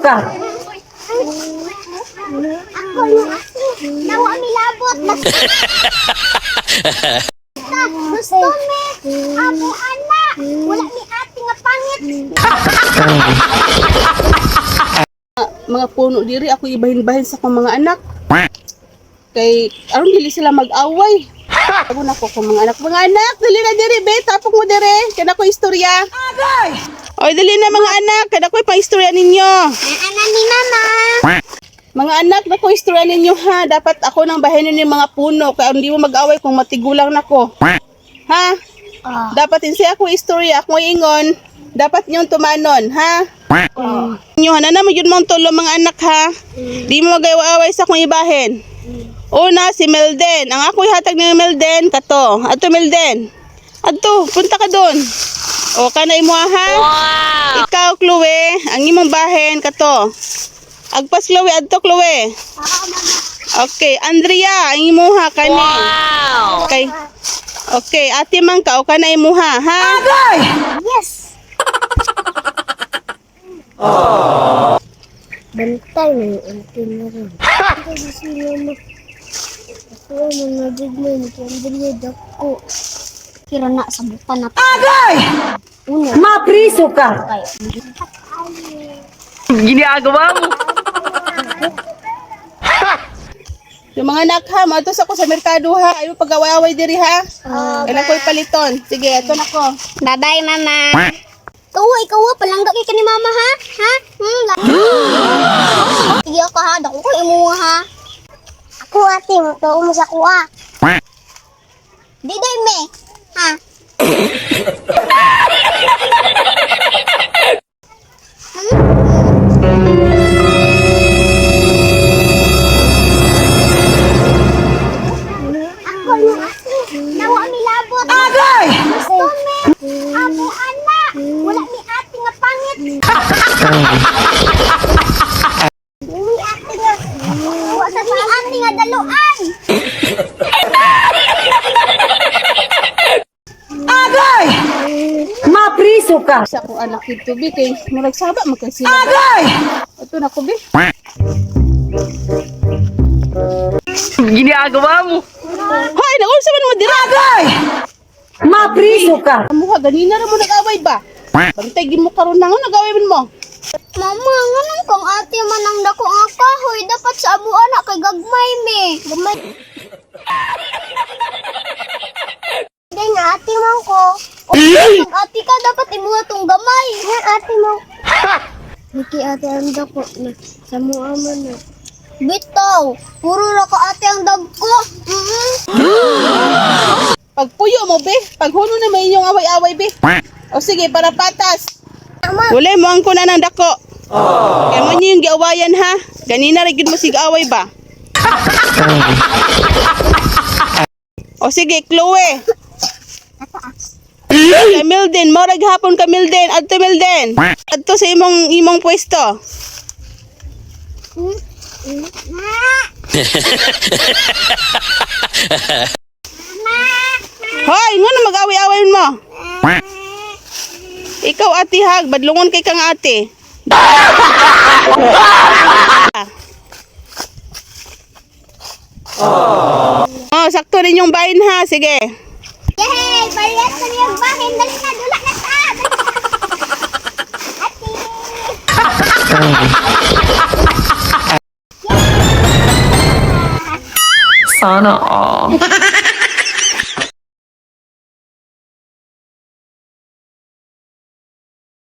ka! Ako yung nawa milabot. Gusto me, amo anak. Wala ni ate nga pangit. Mga puno diri ako ibahin-bahin sa akong mga anak. Kay aron dili sila mag-away. Ako na ko mga anak. Mga anak, dili na diri be, tapok mo diri. Kana ko istorya. Agay! Oy, dili na mga anak, kana ko pa-istorya ninyo. Ana ni mama. Mga anak, na ko istorya ninyo ha. Dapat ako nang bahanin yung mga puno kay hindi mo mag-away kung matigulang nako. Ha? Dapat din siya ako istorya, ako ingon. Dapat niyong tumanon, ha? Inyo na mo yun mong tulo mga anak ha. Di mo mag-away sa akong ibahin. Una, si Melden. Ang ako ihatag ni Melden, kato. Ato Melden. Ato, punta ka doon. O, kanay mo ha? Wow! Ikaw, Chloe, ang imong bahin, kato. Agpas, Chloe, adto, Chloe. Okay, Andrea, ang imo ha, kani. Wow! Okay, ate man ka, o kanay mo ha? Agay! Yes. Bantay mo yung ante na rin. Kasi sila mo. Ako ang mga gagawin ko. Ang bilid ako. Kira na sa buta na. Agay! Una. Mapriso ka! Ginagawa mo. Yung mga anak ha, matos ako sa merkado ha. Ayaw pag-away-away diri ha. Kailan ko ipaliton. Sige, ito na ko. Bye-bye, mama. Ikaw, palangga kay ka ni mama, ha? Ha? Sige ka, ha? Dako ko imuha, ha? Ako, ate, magtao mo sa kuha. Di day, me. Ha? Ako yung nawa milabot. Agay! Gusto me, amo anak. Wala ni ate nga pangit. Ni ate nga. Wala ni ate nga daluan. Agay! Mapriso ka! Sa akong anak ito, Bi, kay nagsaba magkasila. Agay! Ito na ko, Bi. Ginagawa mo. Hoy, naunsa man mo dira. Agay! Mapriso ka! Amuha, ganina ra mo nag-away ba? Bantay mo karon na nga nag-away man mo. Mama, nganong kang ate man ang dako nga kahoy. Dapat sa abo anak kay gagmay me. Gagmay. Hindi nga ate man ko. O, kung ate ka, dapat imuha tong gamay. Nga ate mo. Niki ate ang dako na. Sa mua man na. Bitaw, puro ra ka ate ang dagko. Pagpuyo mo, Bi. Paghuno na may inyong away-away, Bi. O sige, para patas. Mama, Wala mo ang kuna ng dako. Kaya mo niyo yung giawayan ha. Ganina rin mo sig-away ba? O sige, Chloe. Camilden, morag hapon Camilden. Adto Milden. Adto sa imong pwesto. Hoy, nga na mag-away-away mo. Ikaw ate hag, badlungon kay kang ate. Oh, sakto rin yung bahin ha, sige. yay! Parehas na niyang bahin. Dali na, dula na sa. Ate! Sana all.